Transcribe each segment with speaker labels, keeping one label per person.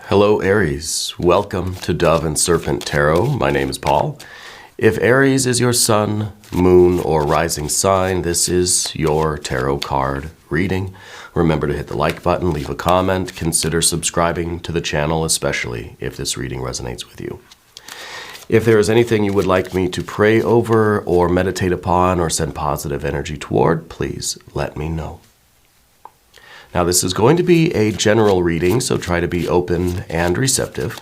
Speaker 1: Hello Aries, welcome to Dove and Serpent Tarot. My name is Paul. If Aries is your sun, moon, or rising sign, this is your tarot card reading. Remember to hit the like button, leave a comment, consider subscribing to the channel, especially if this reading resonates with you. If there is anything you would like me to pray over or meditate upon or send positive energy toward, please let me know. Now, this is going to be a general reading, so try to be open and receptive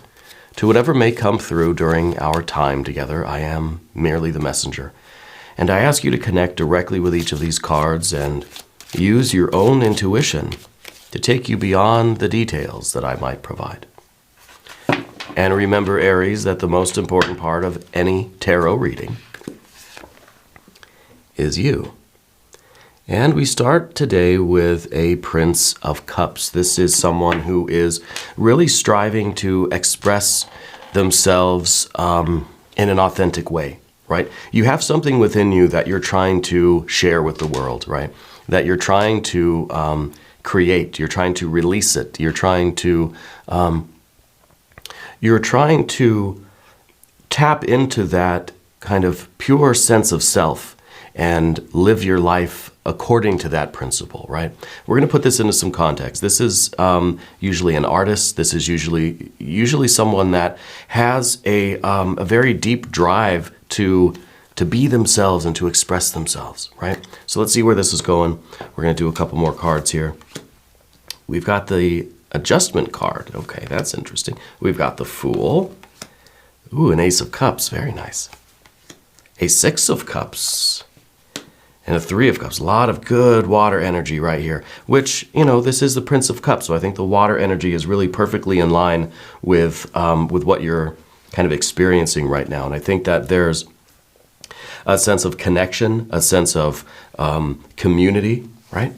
Speaker 1: to whatever may come through during our time together. I am merely the messenger. And I ask you to connect directly with each of these cards and use your own intuition to take you beyond the details that I might provide. And remember, Aries, that the most important part of any tarot reading is you. And we start today with a Prince of Cups. This is someone who is really striving to express themselves in an authentic way, right? You have something within you that you're trying to share with the world, right? That you're trying to create, you're trying to release it, you're trying to tap into that kind of pure sense of self and live your life according to that principle, right? We're going to put this into some context. This is usually an artist. This is usually someone that has a very deep drive to be themselves and to express themselves, right? So let's see where this is going. We're going to do a couple more cards here. We've got the Adjustment card. Okay, that's interesting. We've got the Fool. Ooh, an Ace of Cups. Very nice. A Six of Cups. And a Three of Cups. A lot of good water energy right here, which, you know, this is the Prince of Cups, so I think the water energy is really perfectly in line with what you're kind of experiencing right now. And I think that there's a sense of connection, a sense of community, right?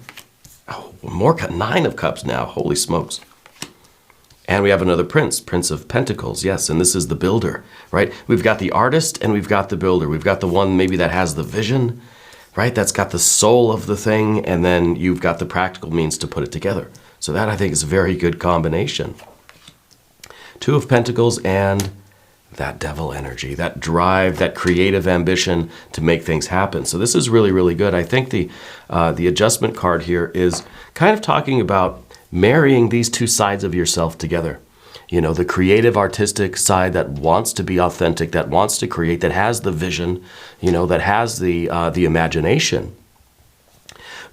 Speaker 1: Oh, more Nine of Cups now. Holy smokes. And we have another Prince, Prince of Pentacles, yes, and this is the builder, right? We've got the artist and we've got the builder. We've got the one maybe that has the vision, right? That's got the soul of the thing, and then you've got the practical means to put it together. So that, I think, is a very good combination. Two of Pentacles and that devil energy, that drive, that creative ambition to make things happen. So this is really, really good. I think the Adjustment card here is kind of talking about marrying these two sides of yourself together. You know, the creative, artistic side that wants to be authentic, that wants to create, that has the vision, you know, that has the imagination.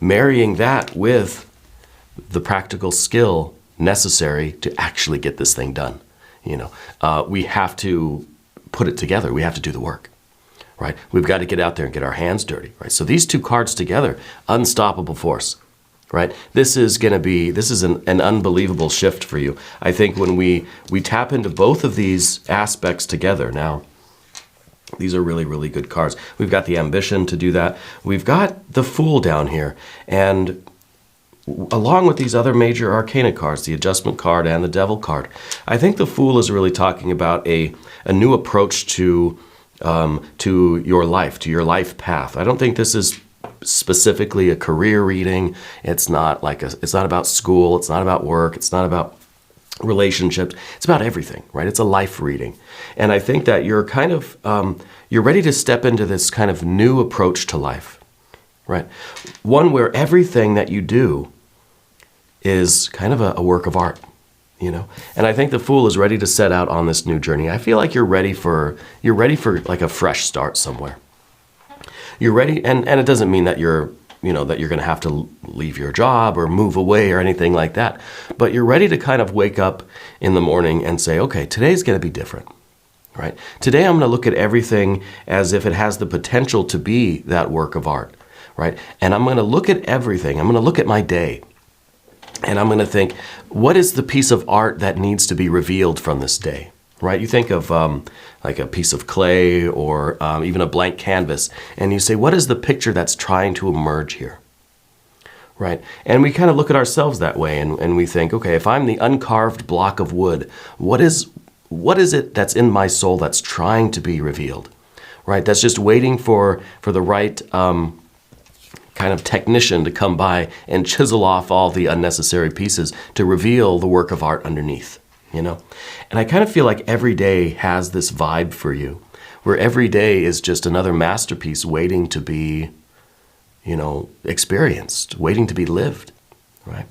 Speaker 1: Marrying that with the practical skill necessary to actually get this thing done. You know, we have to put it together. We have to do the work, right? We've got to get out there and get our hands dirty, right? So these two cards together, unstoppable force. Right? This is an unbelievable shift for you. I think when we tap into both of these aspects together now, these are really, really good cards. We've got the ambition to do that. We've got the Fool down here. And along with these other major arcana cards, the Adjustment card and the Devil card, I think the Fool is really talking about a new approach to your life, to your life path. I don't think this is specifically a career reading. It's not about school. It's not about work. It's not about relationships. It's about everything, right? It's a life reading. And I think that you're kind of, you're ready to step into this kind of new approach to life, right? One where everything that you do is kind of a work of art, you know? And I think the Fool is ready to set out on this new journey. I feel like you're ready for like a fresh start somewhere. You're ready, and it doesn't mean that you're going to have to leave your job or move away or anything like that. But you're ready to kind of wake up in the morning and say, okay, today's going to be different, right? Today I'm going to look at everything as if it has the potential to be that work of art, right? And I'm going to look at everything. I'm going to look at my day, and I'm going to think, what is the piece of art that needs to be revealed from this day? Right? You think of like a piece of clay or even a blank canvas, and you say, what is the picture that's trying to emerge here? Right? And we kind of look at ourselves that way, and we think, okay, if I'm the uncarved block of wood, what is it that's in my soul that's trying to be revealed? Right? That's just waiting for the right kind of technician to come by and chisel off all the unnecessary pieces to reveal the work of art underneath. you know? And I kind of feel like every day has this vibe for you, where every day is just another masterpiece waiting to be, you know, experienced, waiting to be lived, right?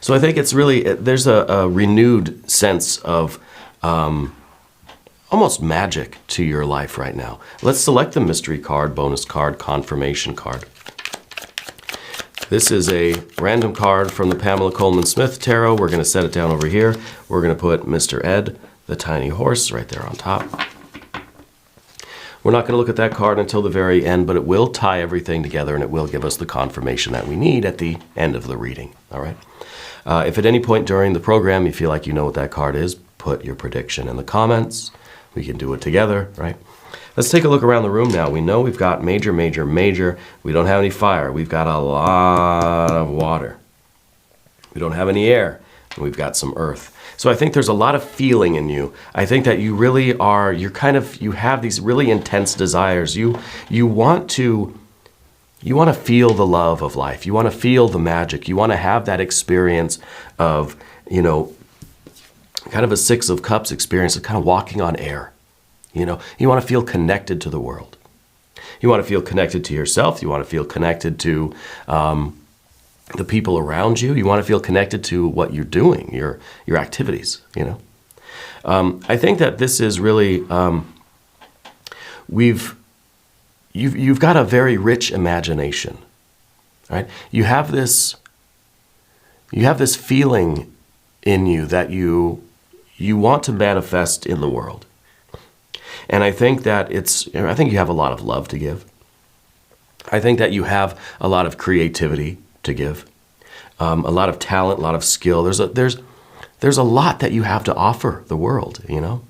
Speaker 1: So I think it's really, there's a renewed sense of almost magic to your life right now. Let's select the mystery card, bonus card, confirmation card. This is a random card from the Pamela Coleman Smith Tarot. We're going to set it down over here. We're going to put Mr. Ed, the tiny horse, right there on top. We're not going to look at that card until the very end, but it will tie everything together and it will give us the confirmation that we need at the end of the reading, all right? If at any point during the program you feel like you know what that card is, put your prediction in the comments. We can do it together, right? Let's take a look around the room now. We know we've got major, major, major. We don't have any fire. We've got a lot of water. We don't have any air. And we've got some earth. So I think there's a lot of feeling in you. I think that you really are, you have these really intense desires. You want to feel the love of life. You want to feel the magic. You want to have that experience of, you know, kind of a Six of Cups experience of kind of walking on air. You know, you want to feel connected to the world. You want to feel connected to yourself. You want to feel connected to the people around you. You want to feel connected to what you're doing, your activities, you know. I think that this is really, you've got a very rich imagination, right? You have this feeling in you that you want to manifest in the world. And I think that I think you have a lot of love to give. I think that you have a lot of creativity to give, a lot of talent, a lot of skill. There's a lot that you have to offer the world, you know.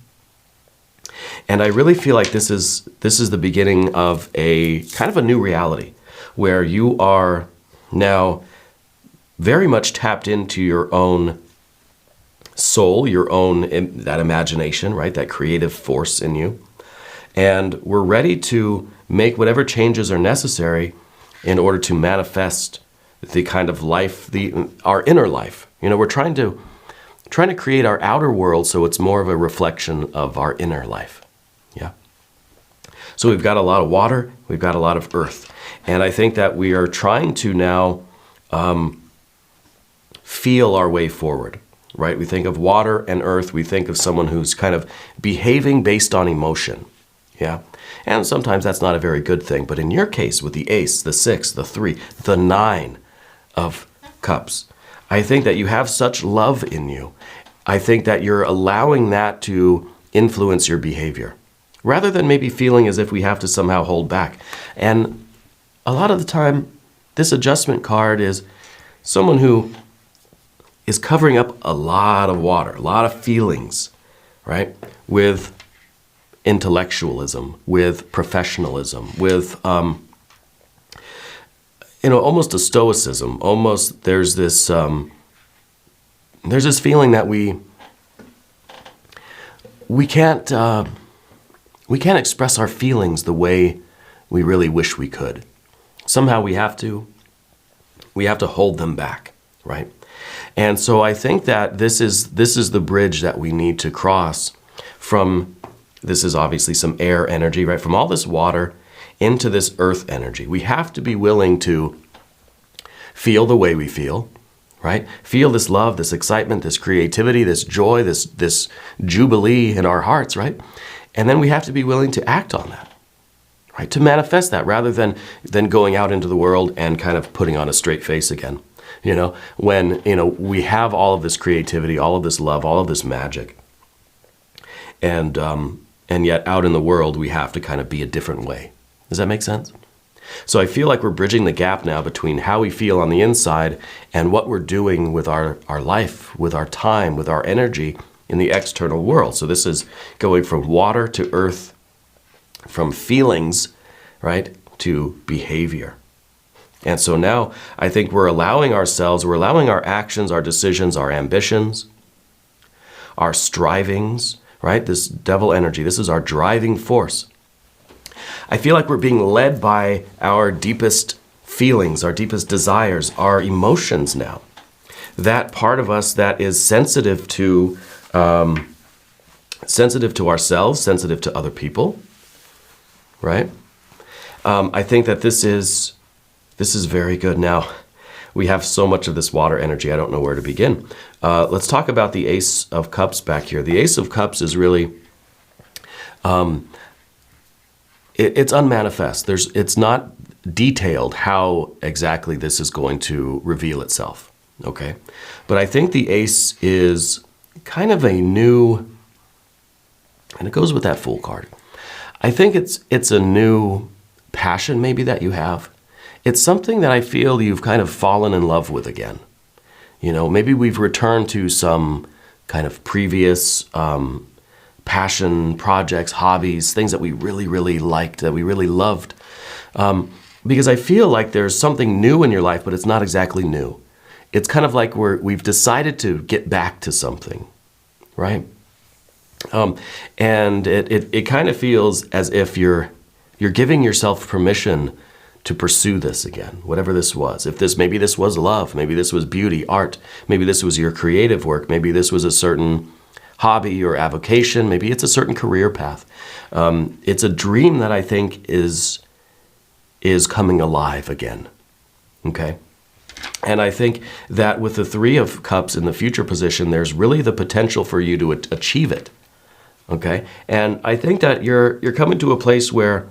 Speaker 1: And I really feel like this is the beginning of a kind of a new reality where you are now very much tapped into your own soul, your own, that imagination, right? That creative force in you. And we're ready to make whatever changes are necessary in order to manifest the kind of life, our inner life. You know, we're trying to create our outer world so it's more of a reflection of our inner life. Yeah. So we've got a lot of water, we've got a lot of earth. And I think that we are trying to now feel our way forward, right? We think of water and earth, we think of someone who's kind of behaving based on emotion. Yeah. And sometimes that's not a very good thing. But in your case, with the ace, the 6, the 3, the 9 of cups, I think that you have such love in you. I think that you're allowing that to influence your behavior, rather than maybe feeling as if we have to somehow hold back. And a lot of the time, this adjustment card is someone who is covering up a lot of water, a lot of feelings, right? With intellectualism, with professionalism, with, almost a stoicism. Almost there's this feeling that we can't express our feelings the way we really wish we could. Somehow we have to hold them back, right? And so I think that this is the bridge that we need to cross from. This is obviously some air energy, right? From all this water into this earth energy. We have to be willing to feel the way we feel, right? Feel this love, this excitement, this creativity, this joy, this jubilee in our hearts, right? And then we have to be willing to act on that, right? To manifest that rather than going out into the world and kind of putting on a straight face again, you know, when, we have all of this creativity, all of this love, all of this magic. And yet out in the world, we have to kind of be a different way. Does that make sense? So I feel like we're bridging the gap now between how we feel on the inside and what we're doing with our life, with our time, with our energy in the external world. So this is going from water to earth, from feelings, right, to behavior. And so now I think we're allowing our actions, our decisions, our ambitions, our strivings, right? This devil energy, this is our driving force. I feel like we're being led by our deepest feelings, our deepest desires, our emotions now. that part of us that is sensitive to ourselves, sensitive to other people, right? I think that this is very good. Now, we have so much of this water energy, I don't know where to begin. Let's talk about the Ace of Cups back here. The Ace of Cups is really, it's unmanifest. It's not detailed how exactly this is going to reveal itself, okay? But I think the Ace is kind of a new, and it goes with that Fool card. I think it's a new passion maybe that you have. It's something that I feel you've kind of fallen in love with again. You know, maybe we've returned to some kind of previous passion projects, hobbies, things that we really, really liked, that we really loved. Because I feel like there's something new in your life, but it's not exactly new. It's kind of like we've decided to get back to something, right? And it kind of feels as if you're giving yourself permission to pursue this again, whatever this was. Maybe this was love, maybe this was beauty, art, maybe this was your creative work, maybe this was a certain hobby or avocation, maybe it's a certain career path. It's a dream that I think is coming alive again, okay? And I think that with the Three of Cups in the future position, there's really the potential for you to achieve it, okay? And I think that you're coming to a place where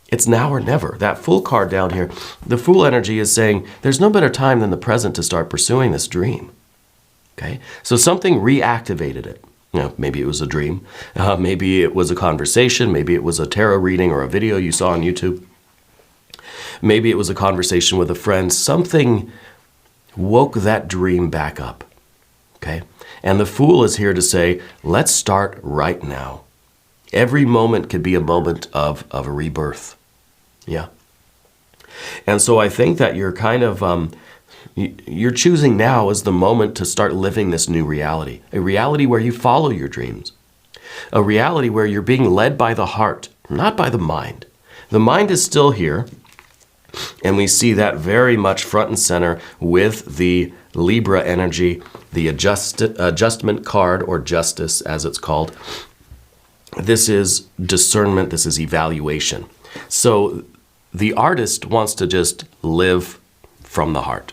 Speaker 1: it's now or never. That Fool card down here, the Fool energy is saying there's no better time than the present to start pursuing this dream, okay? So something reactivated it. You know, maybe it was a dream, maybe it was a conversation, maybe it was a tarot reading or a video you saw on YouTube. Maybe it was a conversation with a friend. Something woke that dream back up, okay? And the Fool is here to say, let's start right now. Every moment could be a moment of a rebirth, yeah? And so I think that you're kind of, you're choosing now as the moment to start living this new reality, a reality where you follow your dreams, a reality where you're being led by the heart, not by the mind. The mind is still here, and we see that very much front and center with the Libra energy, the adjustment card, or justice as it's called. This is discernment, this is evaluation. So the artist wants to just live from the heart,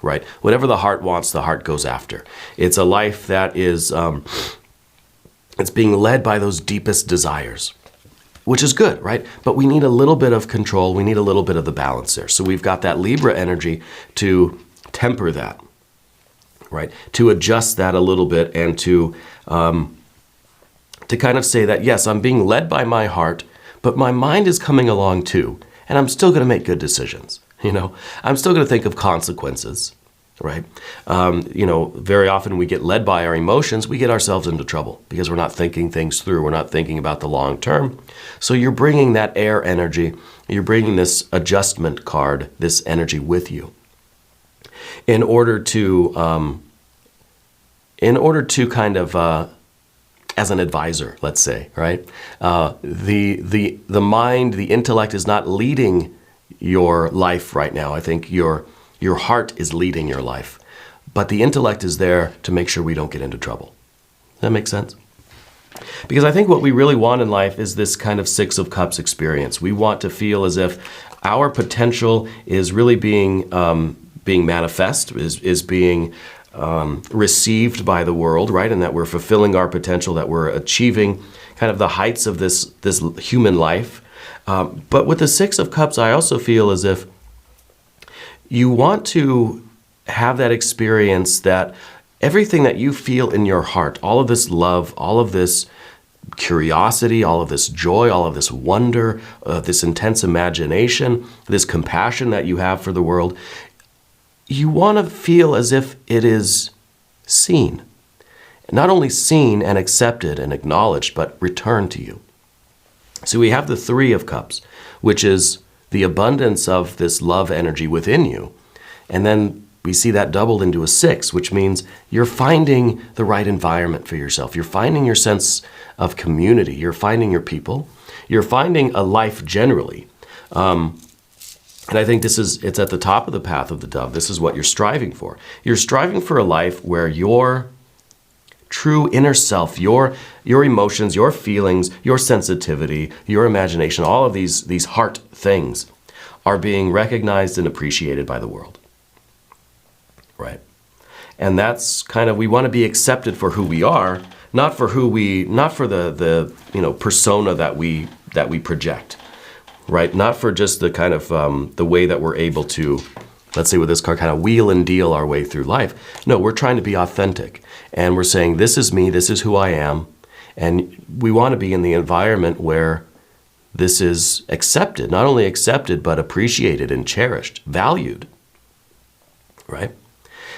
Speaker 1: right? Whatever the heart wants, the heart goes after. It's a life that is, it's being led by those deepest desires, which is good, right? But we need a little bit of control. We need a little bit of the balance there. So we've got that Libra energy to temper that, right? To adjust that a little bit and to kind of say that, yes, I'm being led by my heart, but my mind is coming along too. And I'm still going to make good decisions. You know, I'm still going to think of consequences, right? You know, very often we get led by our emotions, we get ourselves into trouble because we're not thinking things through. We're not thinking about the long term. So you're bringing that air energy, you're bringing this adjustment card, this energy with you in order to kind of, as an advisor, let's say, right? The mind, the intellect is not leading your life right now. I think your heart is leading your life. But the intellect is there to make sure we don't get into trouble. Does that make sense? Because I think what we really want in life is this kind of Six of Cups experience. We want to feel as if our potential is really being manifest, is being received by the world, right? And that we're fulfilling our potential, that we're achieving kind of the heights of this human life. But with the Six of Cups, I also feel as if you want to have that experience that everything that you feel in your heart, all of this love, all of this curiosity, all of this joy, all of this wonder, this intense imagination, this compassion that you have for the world, you want to feel as if it is seen. Not only seen and accepted and acknowledged, but returned to you. So we have the Three of Cups, which is the abundance of this love energy within you. And then we see that doubled into a 6, which means you're finding the right environment for yourself. You're finding your sense of community. You're finding your people. You're finding a life generally And I think it's at the top of the path of the dove. This is what you're striving for. You're striving for a life where your true inner self, your emotions, your feelings, your sensitivity, your imagination, all of these heart things are being recognized and appreciated by the world. Right? And that's kind of, we want to be accepted for who we are, not for the persona that we project. Right? Not for just the kind of the way that we're able to, let's say with this card, kind of wheel and deal our way through life. No, we're trying to be authentic. And we're saying, this is me, this is who I am. And we want to be in the environment where this is accepted, not only accepted, but appreciated and cherished, valued. Right?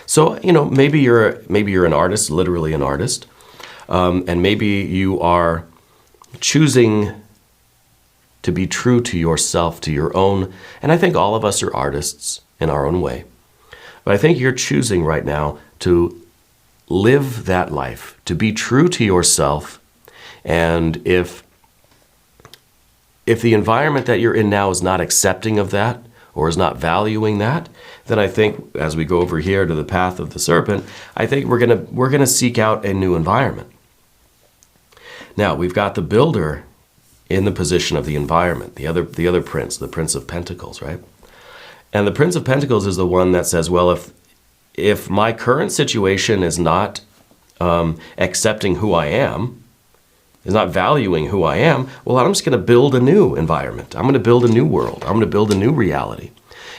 Speaker 1: So, maybe you're an artist, literally an artist. And maybe you are choosing to be true to yourself, to your own, and I think all of us are artists in our own way. But I think you're choosing right now to live that life, to be true to yourself. And if the environment that you're in now is not accepting of that, or is not valuing that, then I think, as we go over here to the path of the serpent, I think we're gonna seek out a new environment. Now, we've got the builder in the position of the environment, the other prince, the Prince of Pentacles, right? And the Prince of Pentacles is the one that says, well, if my current situation is not accepting who I am, is not valuing who I am, well, I'm just going to build a new environment. I'm going to build a new world. I'm going to build a new reality.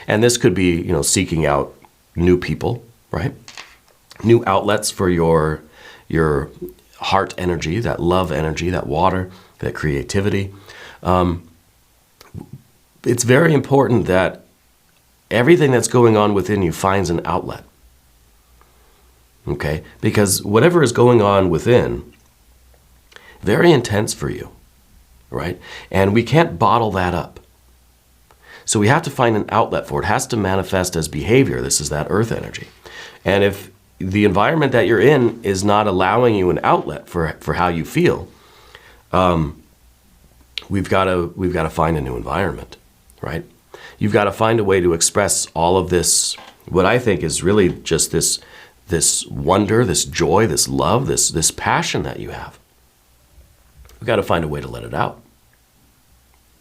Speaker 1: And this could be, seeking out new people, right? New outlets for your heart energy, that love energy, that water, that creativity. It's very important that everything that's going on within you finds an outlet. Okay? Because whatever is going on within, very intense for you, right? And we can't bottle that up. So we have to find an outlet for it. It has to manifest as behavior. This is that earth energy. And if the environment that you're in is not allowing you an outlet for how you feel, we've got to find a new environment, right? You've got to find a way to express all of this, what I think is really just this wonder, this joy, this love, this passion that you have. We've got to find a way to let it out.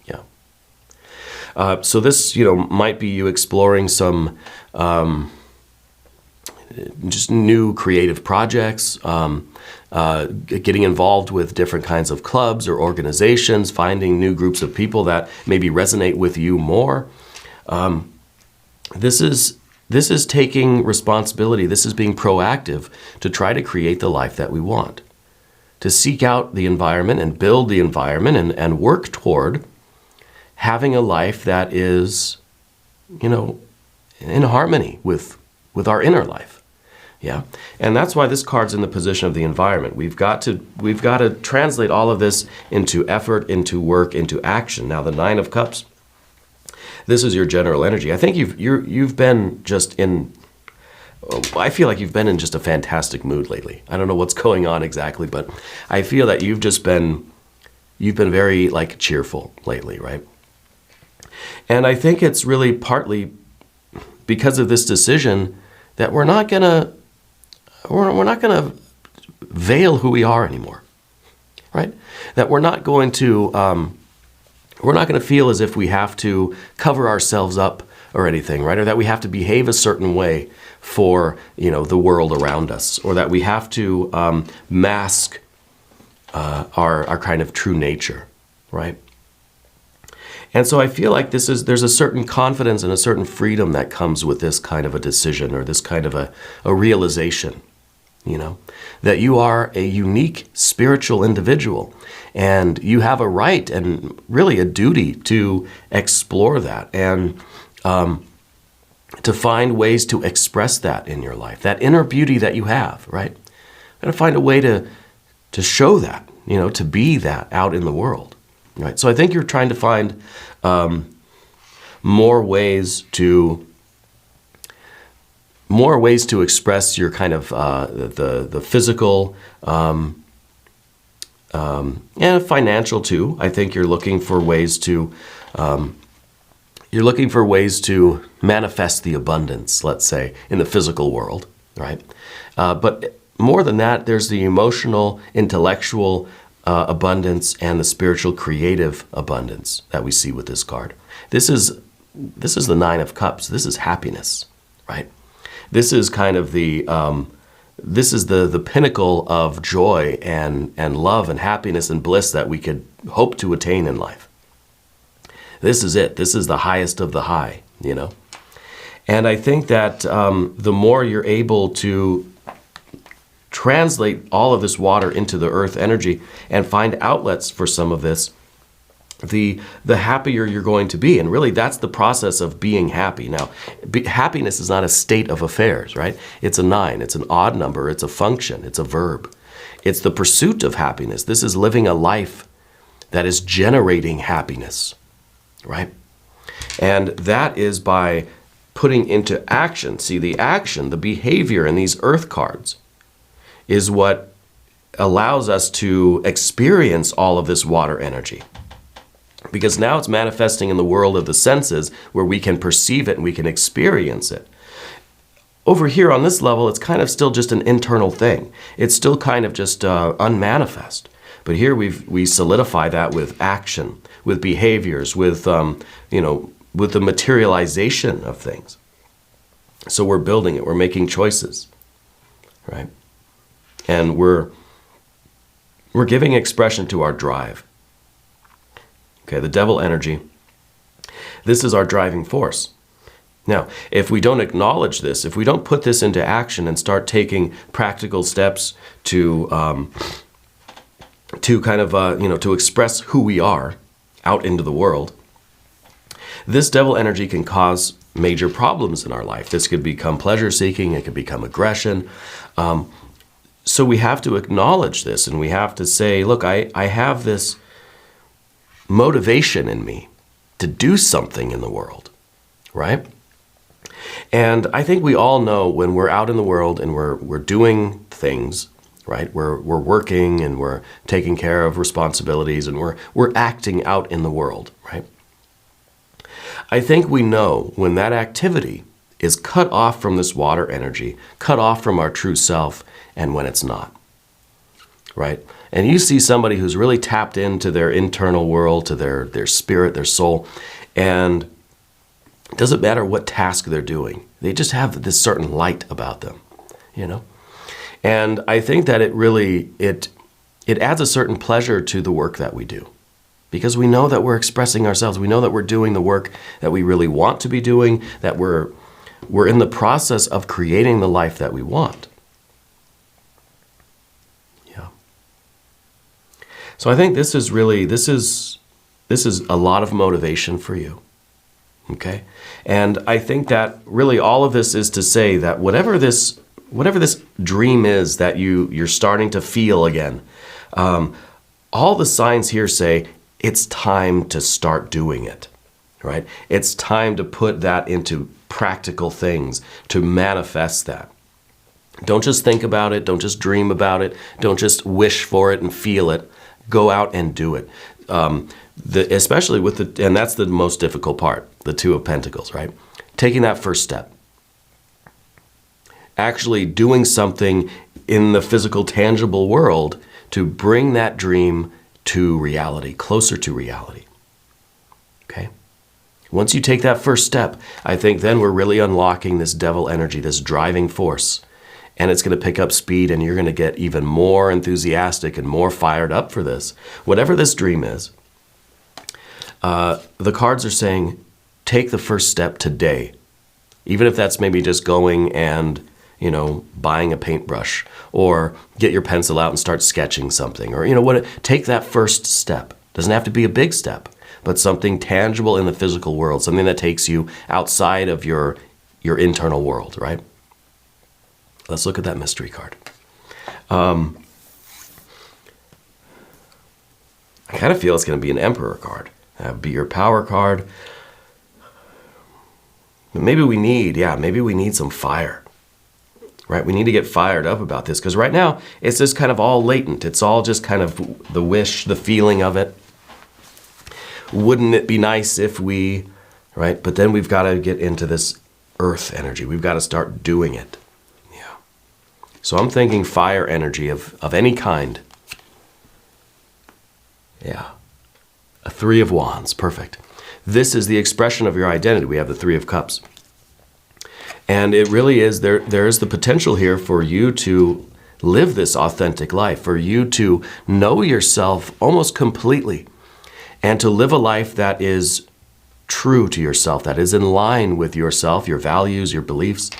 Speaker 1: Yeah. So this, might be you exploring some just new creative projects, getting involved with different kinds of clubs or organizations, finding new groups of people that maybe resonate with you more. This is taking responsibility. This is being proactive to try to create the life that we want, to seek out the environment and build the environment and work toward having a life that is, in harmony with our inner life. Yeah. And that's why this card's in the position of the environment. We've got to translate all of this into effort, into work, into action. Now, the Nine of Cups, this is your general energy. I think you've been just in, I feel like you've been in just a fantastic mood lately. I don't know what's going on exactly, but I feel that you've been very cheerful lately, right? And I think it's really partly because of this decision that we're not gonna veil who we are anymore, right? That we're not going to feel as if we have to cover ourselves up or anything, right? Or that we have to behave a certain way for, the world around us, or that we have to mask our kind of true nature, right? And so I feel like there's a certain confidence and a certain freedom that comes with this kind of a decision, or this kind of a realization, that you are a unique spiritual individual, and you have a right and really a duty to explore that and to find ways to express that in your life, that inner beauty that you have, right? And to find a way to show that, to be that out in the world. Right, so I think you're trying to find more ways to express your kind of the physical and financial too. I think you're looking for ways to You're looking for ways to manifest the abundance, let's say, in the physical world, right? But more than that, there's the emotional, intellectual abundance and the spiritual, creative abundance that we see with this card. This is the Nine of Cups. This is happiness, right? This is kind of the pinnacle of joy and love and happiness and bliss that we could hope to attain in life. This is it. This is the highest of the high, you know? And I think that the more you're able to translate all of this water into the earth energy and find outlets for some of this, the happier you're going to be. And really, that's the process of being happy. Now, happiness is not a state of affairs, right? It's a 9. It's an odd number. It's a function. It's a verb. It's the pursuit of happiness. This is living a life that is generating happiness, right? And that is by putting into action. See, the action, the behavior in these earth cards is what allows us to experience all of this water energy. Because now it's manifesting in the world of the senses where we can perceive it and we can experience it. Over here on this level, it's kind of still just an internal thing. It's still kind of just unmanifest. But here we solidify that with action, with behaviors, with with the materialization of things. So we're building it. We're making choices, right? And we're giving expression to our drive. Okay, the devil energy. This is our driving force. Now, if we don't acknowledge this, if we don't put this into action and start taking practical steps to kind of to express who we are out into the world, this devil energy can cause major problems in our life. This could become pleasure-seeking. It could become aggression. So we have to acknowledge this, and we have to say, look, I have this motivation in me to do something in the world, right? And I think we all know when we're out in the world and we're doing things, right? We're working and we're taking care of responsibilities and we're acting out in the world, right? I think we know when that activity is cut off from this water energy, cut off from our true self, and when it's not, right? And you see somebody who's really tapped into their internal world, to their spirit, their soul, and it doesn't matter what task they're doing. They just have this certain light about them, you know? And I think that it adds a certain pleasure to the work that we do. Because we know that we're expressing ourselves. We know that we're doing the work that we really want to be doing, that we're in the process of creating the life that we want. Yeah. So I think this is a lot of motivation for you. Okay? And I think that really all of this is to say that whatever this dream is that you're starting to feel again, all the signs here say it's time to start doing it, right? It's time to put that into practical things, to manifest that. Don't just think about it. Don't just dream about it. Don't just wish for it and feel it. Go out and do it. Especially with and that's the most difficult part, the Two of Pentacles, right? Taking that first step. Actually doing something in the physical, tangible world to bring that dream to reality, closer to reality. Okay? Once you take that first step, I think then we're really unlocking this devil energy, this driving force. And it's going to pick up speed and you're going to get even more enthusiastic and more fired up for this. Whatever this dream is, the cards are saying, take the first step today. Even if that's maybe just going and buying a paintbrush, or get your pencil out and start sketching something, or take that first step. Doesn't have to be a big step, but something tangible in the physical world, something that takes you outside of your internal world, right? Let's look at that mystery card. I kind of feel it's going to be an Emperor card. That would be your power card. Maybe we need some fire. Right? We need to get fired up about this because right now it's just kind of all latent. It's all just kind of the wish, the feeling of it. Wouldn't it be nice if we, right? But then we've got to get into this earth energy. We've got to start doing it. Yeah. So I'm thinking fire energy of any kind. Yeah. A Three of Wands. Perfect. This is the expression of your identity. We have the Three of Cups. And it really is, there is the potential here for you to live this authentic life, for you to know yourself almost completely, and to live a life that is true to yourself, that is in line with yourself, your values, your beliefs.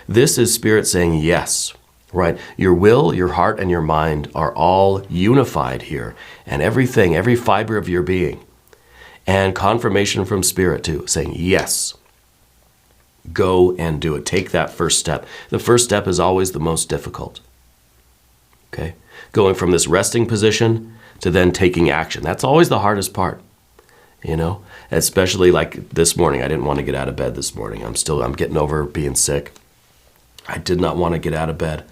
Speaker 1: This is Spirit saying yes, right? Your will, your heart, and your mind are all unified here, and everything, every fiber of your being. And confirmation from Spirit too, saying yes. Go and do it. Take that first step. The first step is always the most difficult. Okay? Going from this resting position to then taking action. That's always the hardest part. You know? Especially like this morning. I didn't want to get out of bed this morning. I'm getting over being sick. I did not want to get out of bed.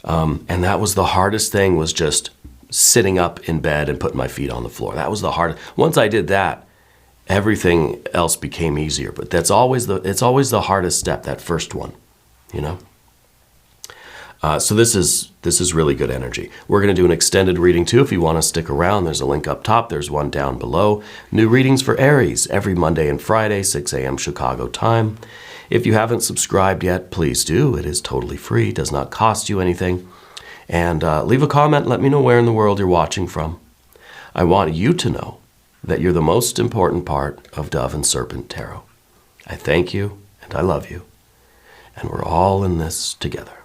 Speaker 1: And that was the hardest thing, was just sitting up in bed and putting my feet on the floor. That was the hardest. Once I did that, everything else became easier. But it's always the hardest step, that first one, you know? So this is really good energy. We're going to do an extended reading too. If you want to stick around, there's a link up top. There's one down below. New readings for Aries every Monday and Friday, 6 a.m. Chicago time. If you haven't subscribed yet, please do. It is totally free. Does not cost you anything. And leave a comment. Let me know where in the world you're watching from. I want you to know that you're the most important part of Dove and Serpent Tarot. I thank you and I love you. And we're all in this together.